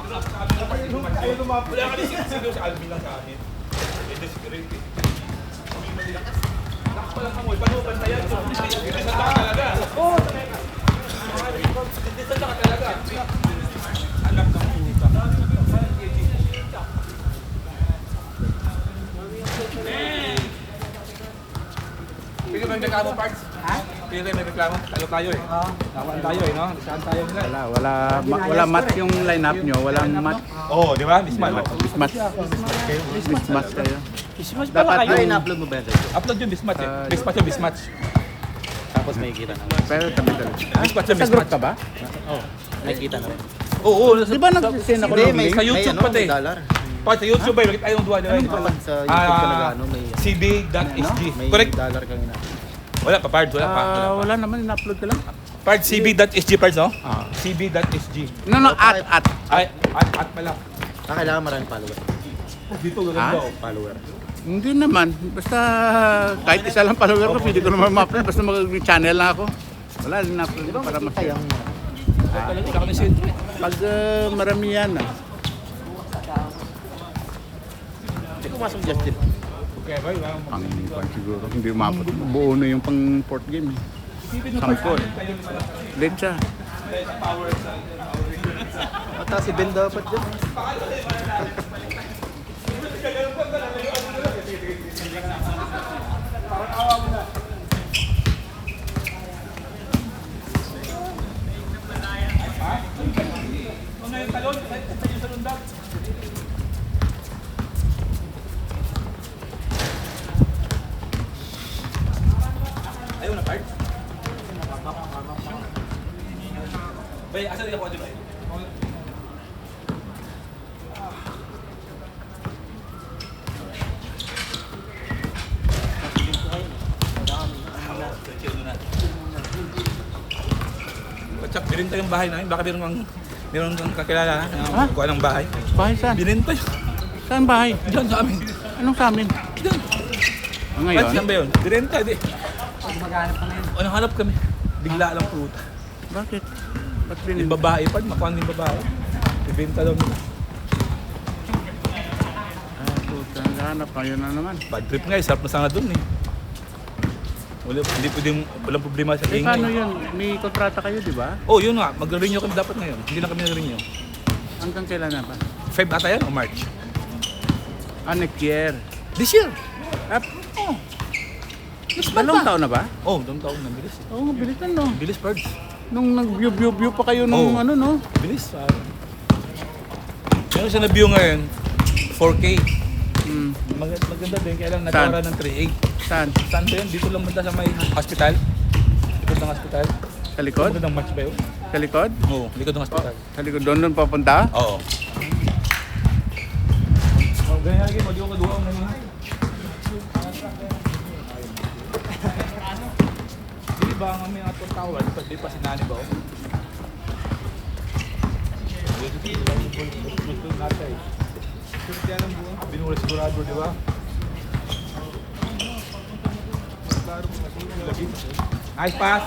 Wala ka rin sigaw sa Alvin lang sa akin. Ito si Greg eh. Lakas pa lang kamoy. Paano bantayan? Desisyon ka talaga. Oo! Desisyon ka talaga. Alam ka mo. Pili mo yung reklamo parts? Ha? Pili mo yung reklamo? Talo tayo eh. Oo. Tawaan tayo eh, no? Saan tayo nila? Wala match yung lineup nyo, walang match. Oo, di ba? Mismatch. Mismatch. Mismatch kayo. Mismatch pala kayo. Ay, na-upload mo ba ito? Upload yung mismatch eh. Mismatch yung mismatch. Tapos may kita na. Pero tabi-tabi. Mismatch yung Sa group mismatch. ka ba? Oo. May kita na rin. Oo. Di ba nag-send ako ng link? Sa YouTube pati. May dollar. Pati sa YouTube ba? Bakit ayaw duwa di ba? Kapag sa YouTube talaga, may cb.sg. may Correct? dollar kang ina. Wala pa, Pards. Wala pa. Wala naman, in-upload ka lang. Pards, cb.sg, Pards, no? cb.sg. No, at. Ay, at pala. Kailangan maraming follower. Dito, gaganda oh. Follower. Hindi naman. Basta kahit isa lang follower ko, pwede ko naman ma-upload. Basta mag-channel lang ako. Wala, in-upload ko para mas. Yung Wala kami sentro eh. Pag marami yan hindi ko masang Justin. Okay, boy. Pang siguro. Hindi umabot. Buo na yung pang fourth game eh. Sampo eh. Late siya. Mata si Ben dapat dyan. Ayaw na, Pards? Bay, asan din ako, di ba? What's up? Bininta yung bahay namin. Baka meron kang kakilala na kuha ng bahay. Bahay saan? Bininta yun. Saan bahay? Diyan sa amin. Anong sa amin? Diyan. Ngayon? Saan ba yun? Bininta, di. Anong hanap kami? Bigla lang puta. Bakit? Ba't Yung binili? babae pa, makuha yung babae. Ibenta daw nila. Puta, hanap kayo na naman. Bad trip nga, sarap na sana dun eh. Walang problema sa Eh, ingay. paano yun? May kontrata kayo, di ba? Oh, yun nga, mag-renew kami dapat ngayon. Hindi na kami nag-renew. Hanggang kailan na ba? Feb ata yan o March? Next year. This year. Up. Oh. This month Dalawang pa. taon na ba? Oh, dalawang taon na. Bilis. Oo, nga, bilisan no. Bilis, Pards. Nung nag-view pa kayo nung Oo. ano no? Bilis. Meron siya na-view ngayon. 4K. Hmm. Maganda din, kaya lang Saan? nagkawara ng 3.8. Saan? Saan ba yun? Dito lang banda sa may hospital. Likod ng hospital. Sa likod? Likod ng match ba yun? Sa likod? Oo, likod ng hospital. Sa likod doon papunta? Oo. Oh, ganyan lagi mo, di ko kaduha ang nangyay. Di ba ang aming atong tawad, di pa si Nani ba? Gusto natin. Binura sigurado, di ba? Nice pass!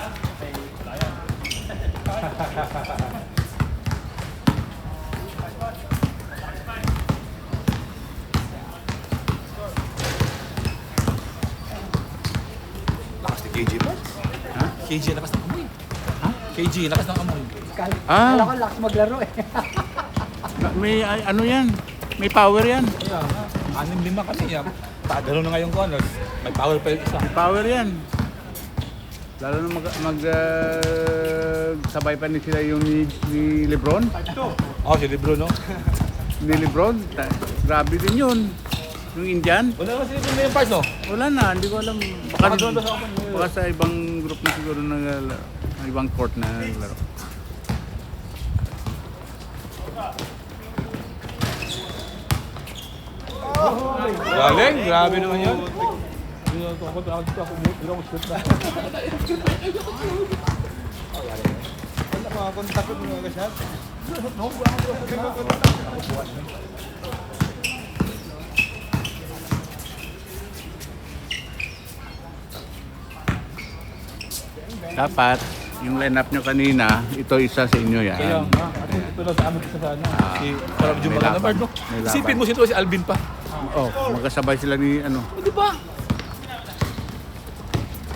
Lakas ni KG ba? Ha? KG, lakas ng amoy. Ha? KG, lakas ng amoy. Ah, Wala ko lakas maglaro eh. may ano yan? May power yan. Kaya nga, 6-5 kami. Padalo na ngayon ko, may power pa yung isa. May power yan. Lalo na sabay pa ni sila yung ni Lebron. Oh, si Libro, no? Ni Lebron. Grabe din yun. Yung Indian. Wala naman si Libro na yung parts, no? Wala na, hindi ko alam. Baka doon sa open. Baka sa ibang group na siguro na ibang court na naglaro. Galing, grabe naman yun. Ako shoot na. Makakontak ko mga kasyat. Dapat, yung lineup nyo kanina, ito isa sa inyo yan. Kaya nga, ito Pero sa amin isa sa ano, si parang medyo may maganda laban. Bard, no? May laban. Isipin mo sino si Alvin pa. Oh, magkasabay sila ni ano. Di ba?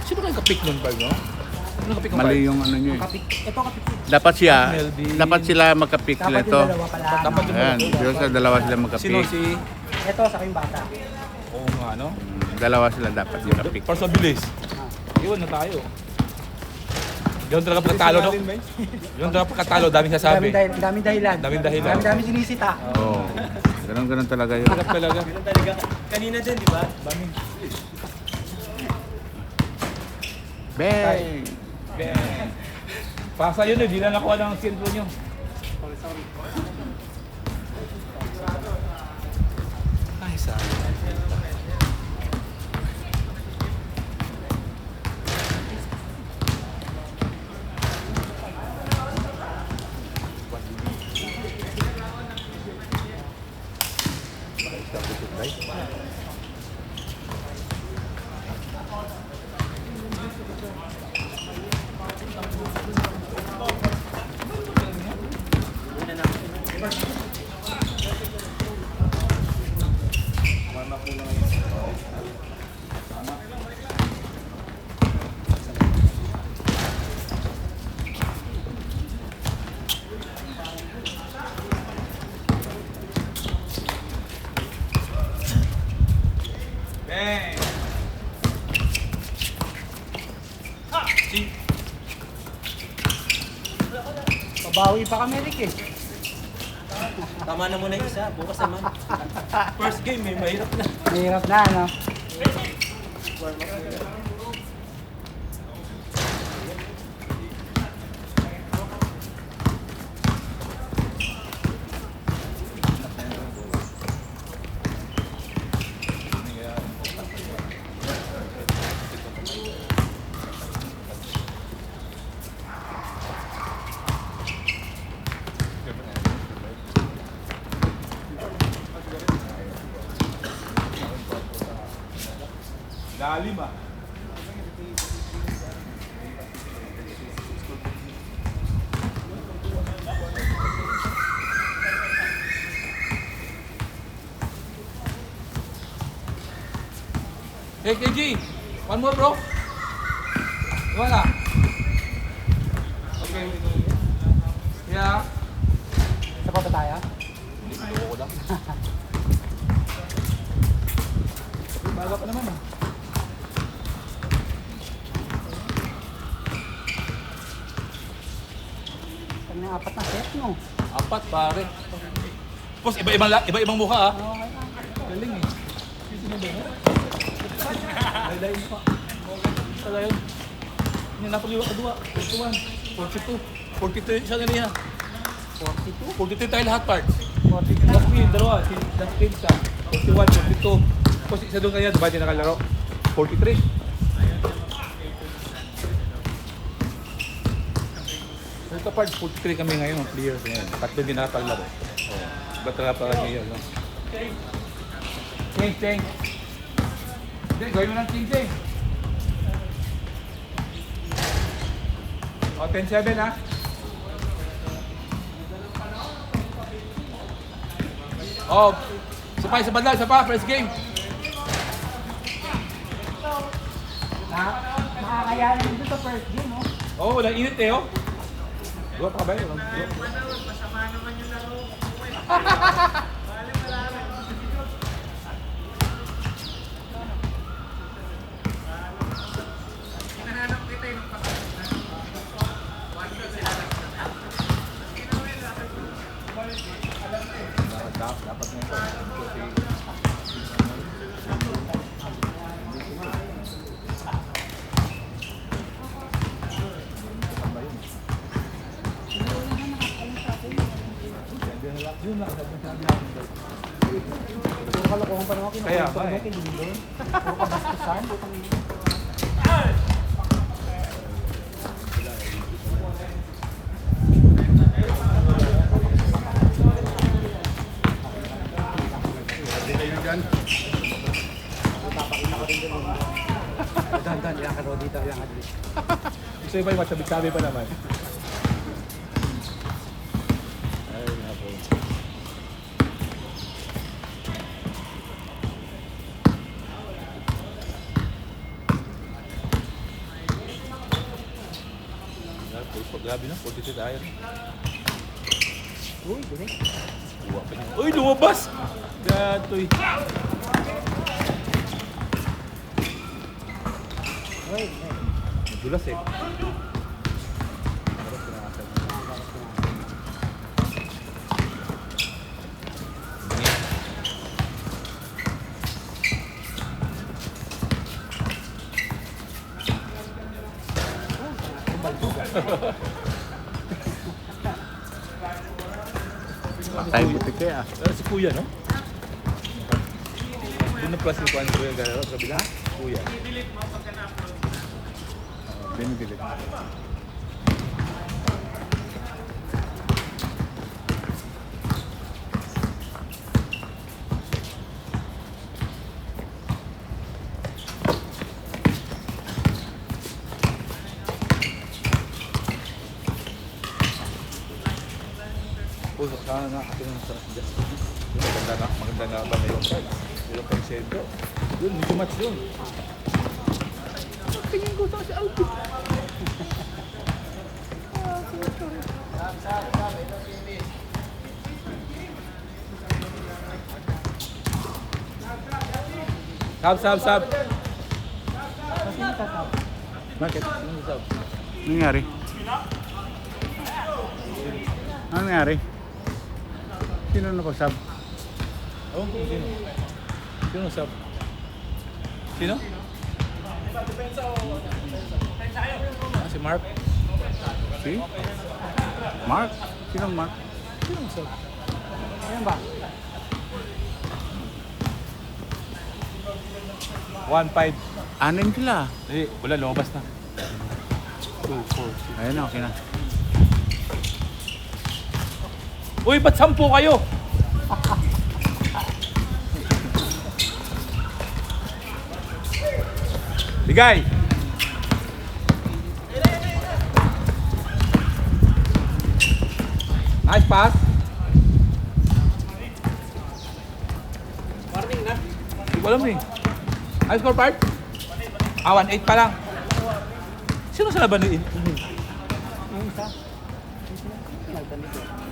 Sino kayong kapik nun, Bard, no? Sino kapik ng Mali Bard? yung ano niya eh. Ito kapit. Dapat siya, Melvin. dapat sila magka-pick Dapat nito. yung dalawa pala. Dapat yung Ayan, pero sa dalawa sila Sino magka-pick. si... Ito sa kayong bata. Oo nga, no? Dalawa sila dapat magka-pick. Para sa bilis. Iwan na tayo. Ganun talaga pagkatalo, no? Ganun talaga pagkatalo, daming sasabi. Daming dahilan. Daming dahilan. Daming sinisita. Oo. Ganun talaga yun. Hirap talaga. Kanina din, di ba? Daming... Bang! Bang! Pasa yun eh, di na nakuha ng sentro nyo. Ay, sayang. Bang! Si... Pabawi pa kami, Rick eh. Tama na muna yung isa, bukas naman. First game, mahirap na. Mahirap na, ano? Lalim ah. Hey KG, one more bro. Wala. Okay. Yeah. Sa pa ba tayo? Hindi, ko lang. Baga pa naman ah. Kami ng apat na set, no? Apat pare. Tapos iba-ibang mukha ah. Galing eh. Sino ba yun? Dahil pa. Talaga yun. Hindi napag-iwa kadua. 41, 42, 42 siya ganyan. 42? 42 tayo lahat part. 42. Tapos yung dalawa, si Dustin sa 41, 42. Tapos isa doon kanya, diba di nakalaro? 43. Ito part, 43 kami ngayon, players ngayon. Tatlo din nakapaglaro. Oh, ba't talaga pa ngayon, no? Cheng. Hindi, gawin mo ng cheng. O, 10-7 ha. Oh, isa pa, first game. Makakayanan dito sa first game, no? Oo, wala init eh, oh. Dua pa ba yun? Dapat na ito. Yun lang, sabi natin. Puro kalokohan pa naman. Kaya nga eh. Puro kabastusan. Dahan-dahan, ilang karo dito, ilang adlis. Gusto yung ba yung matsabi-sabi pa naman? na, 42 tayo. Uy, galing. Uwa pa niya. Uy, lumabas! Gatoy. Uy, Madulas eh. Patay butik kaya. Si Kuya, no? Doon na plus yung kuhan si Kuya Galero, sa kabila. Kuya. Binibilit. Oh, saka nga kasi ng sarap dyan. Maganda na ba na yung card? Yung card sento. Yun, medyo match yun. Tingin ko sa outfit. Sab. Bakit? Sino sab? Ano nangyari? Ano nangyari? Sino na pag-sub? Ewan ko kung sino. Sino sab? Sino? Si Mark. Si? Mark? Sinong Mark? Sino sab? ayan ba? 1-5. Anim sila. Eh, wala, lumabas na. 2, 4, Ayun na, okay na. Uy, ba't 10 kayo? Bigay! Nice pass. Warning na. Hindi ko alam eh. High score part? 1-8 pa lang. Sino sa laban ni Yung isa. Nagtanong ko.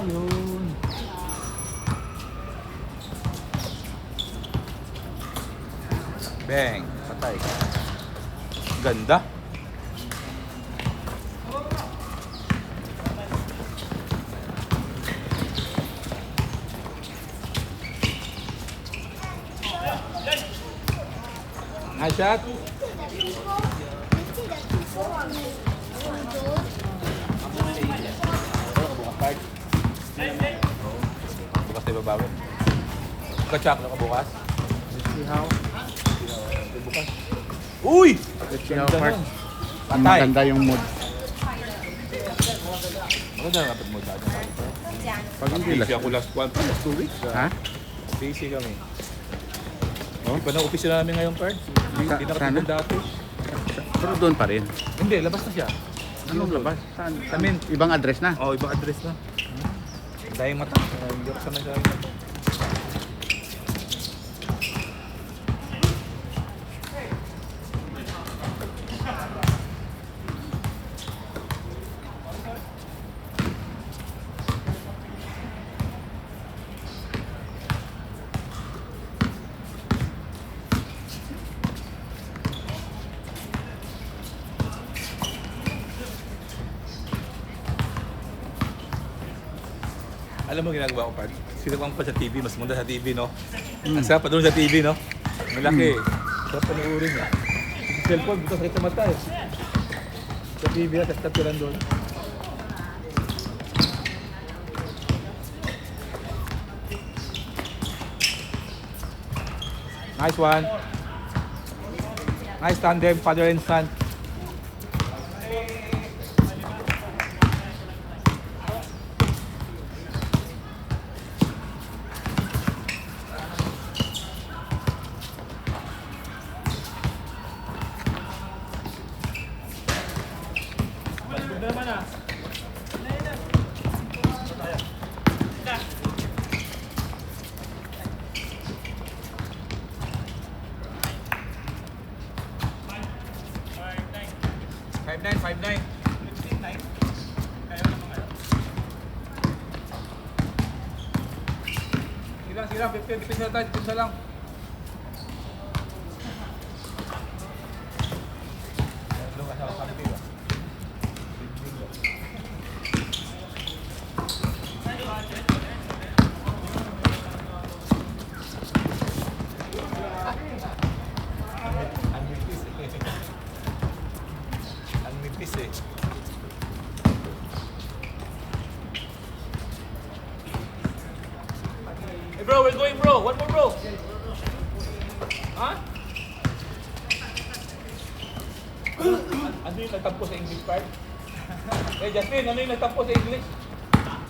Yun. Bang. Patay. Ganda. Nice shot. Bukas tayo babawi. Kachak na ka bukas. Let's see how. Bukas. Uy! Let's see how Ganda Mark. nun. Ang Patay. maganda yung mood. Maganda na dapat mo dati. Pag hindi Busy last. ako last 2 weeks. Ha? Busy kami. Oh? Iba na office na namin ngayong card. Hindi na Sana? katulad dati. Pero doon pa rin. Hindi, labas na siya. Anong labas? Saan? Sa amin. Ibang address na. Oh, ibang address na. Dahil mata. Hindi ako sanay sa akin. Alam mo ginagawa ko, Pard? Sinagawang pa sa TV, mas munda sa TV, no? Ang sarap pa doon sa TV, no? Malaki. Sarap panuorin niya. Sa cellphone, bukas sakit sa mata eh. Sa TV, tas lang doon. Nice one. Nice tandem, father and son. 5'9", 5'9". Sige lang, 15 na tayo, 15 na lang. Ang nipis eh. Hey bro, we're going bro. One more bro. Ha? Ano yung nagtampo sa English part? Eh Justin, ano yung nagtampo sa English?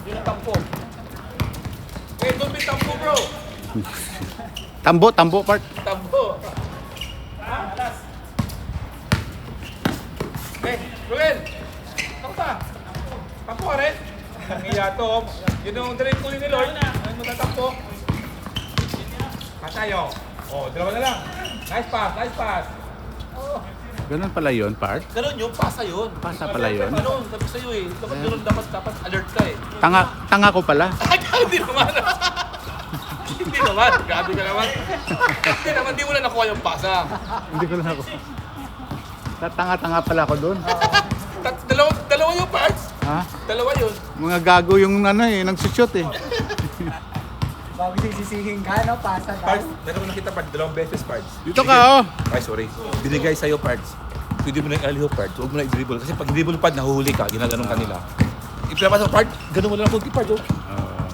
Yung nagtampo. Eh, don't be tampo bro. Tambo part. Tampo. Ha? Eh, Ruel. Tampa. Tampo ka rin. Nangiya to. Yun yung direct ko ni Lord. Ano mo tatampo? Katayo. Oh, dalawa na lang. Nice pass, nice pass. Oh. Ganun pala yun, part. Ganun yun, pasa yun. Pasa pala yun. Ano, sabi sa'yo eh. Dapat ganun, dapat alert ka eh. Tanga ko pala. Ay, hindi naman. Hindi naman. Grabe ka naman. Hindi naman, di mo na nakuha yung pasa. Hindi ko na ako. Tanga pala ako doon. Dalawa yung parts. Ha? Dalawa yun. Mga gago yung nagsushoot eh. Bago sisisihin ka, no? Pasa daw. Parts, meron mo nakita parts, dalawang beses parts. Dito ka, oh. Ay, sorry. Binigay sa'yo parts. Pwede mo na yung alley-oop parts. Huwag mo na i-dribble. Kasi pag i-dribble part, nahuhuli ka. Ginaganon kanila. Ipinapasa mo part, ganun mo na lang kunti part. Oh.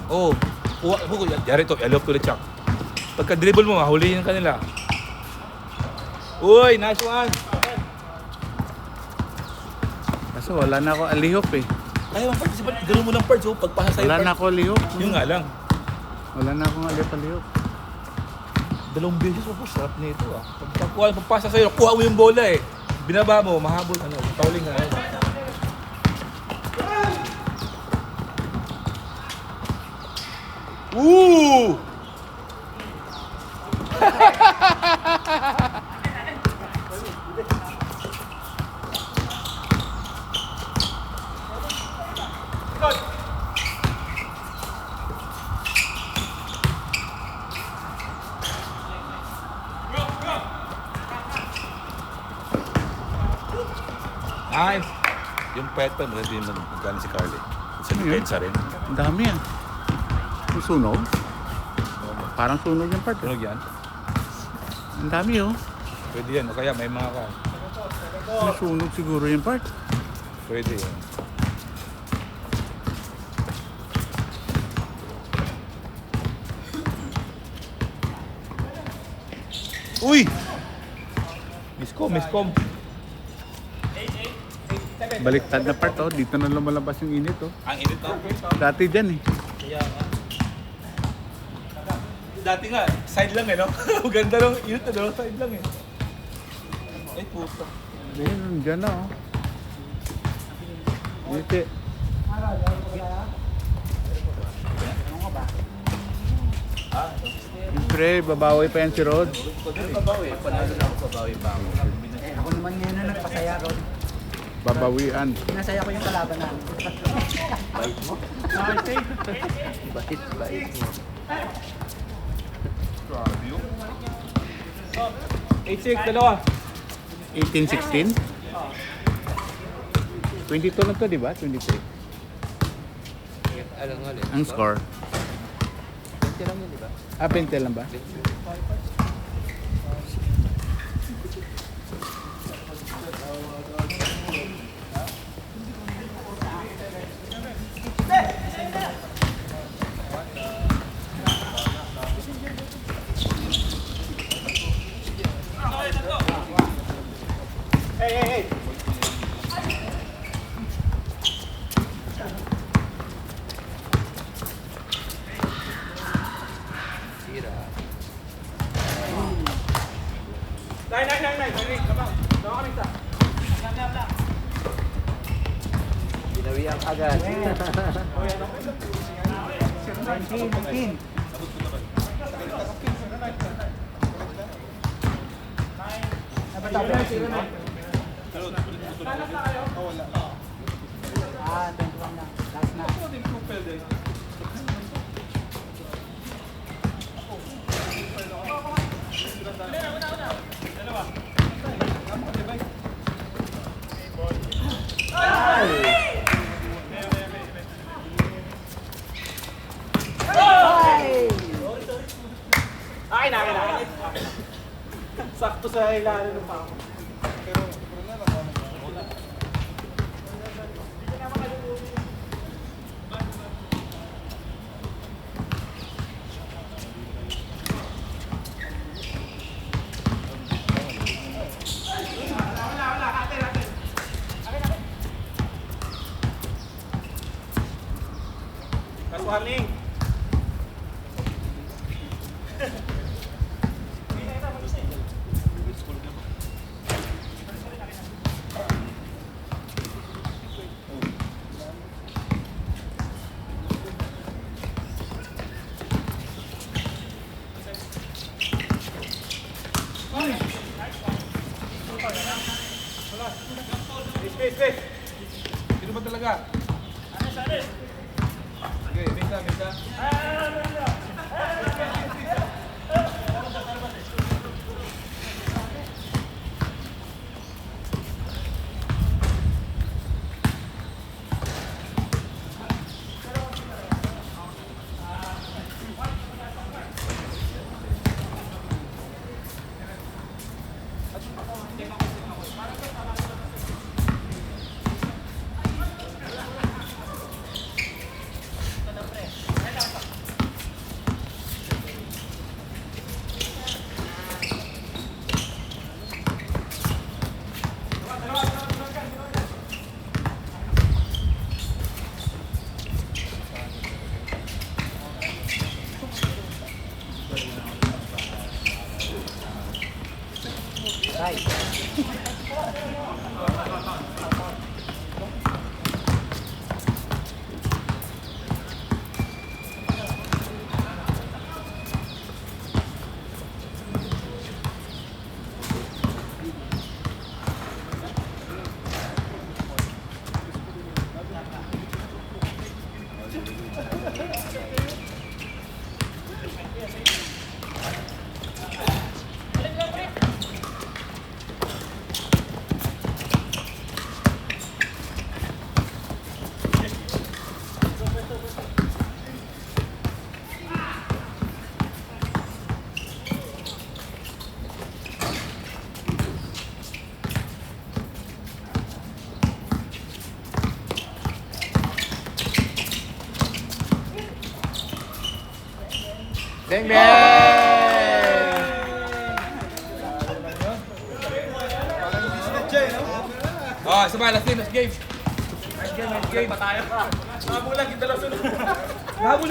Oo. Yari to, alley-oop to the chuck. Pagka dribble mo, mahulihin kanila. Uy, nice one. Kaso wala na ako alihop eh. Kaya man parts, ganun mo lang parts. Pagpasa sa'yo Wala na parts. ako alihop. Yun nga lang. Wala na akong alihop. Dalawang beses mo po, sarap na ito ah. Pagpasa sa'yo, kuha mo yung bola eh. Binaba mo, mahabol, tauling na. Woo! Nice! Yung pet pa, maganda yung magkano si Carly. Sa depensa rin. Ang dami ah. Yung sunog. Parang sunog yung part. Tunog yan. Ang dami oh. Pwede yan. O kaya may mga ka. Sunog siguro yung part. Pwede yan. Uy! Miscom. Baliktad na part oh. Dito na lumalabas yung init oh. Ang init na. Dati dyan eh. Kaya nga. Dati nga, side lang eh, no? Ganda nung init na doon, side lang eh. Ay, puta. Ayun, dyan na oh. Dito eh. Siyempre, babawi pa yan si Rod. Panalo na ako, babawi pa ako. Ako naman ngayon na nagpasaya, Rod. Babawian. Pinasaya ko yung kalaban namin. Bait mo? Bait mo. 8-6, dalawa. 18-16? 22 lang to, di ba? 23. Alam nga ulit. Ang score. 20 lang yun, di ba? 20 lang ba? Sira. Binawian agad. 19. Ah, 21 na. Last na. Ako din kupel din. Ay! Ay, nakakita. Sakto sa ilalim ng pako. Warning. Space. Sino ba talaga? Okay, misa. Bang bang! Oh, isa ba? Last game. Nice game. Habol lang, kita lang sunod. Habol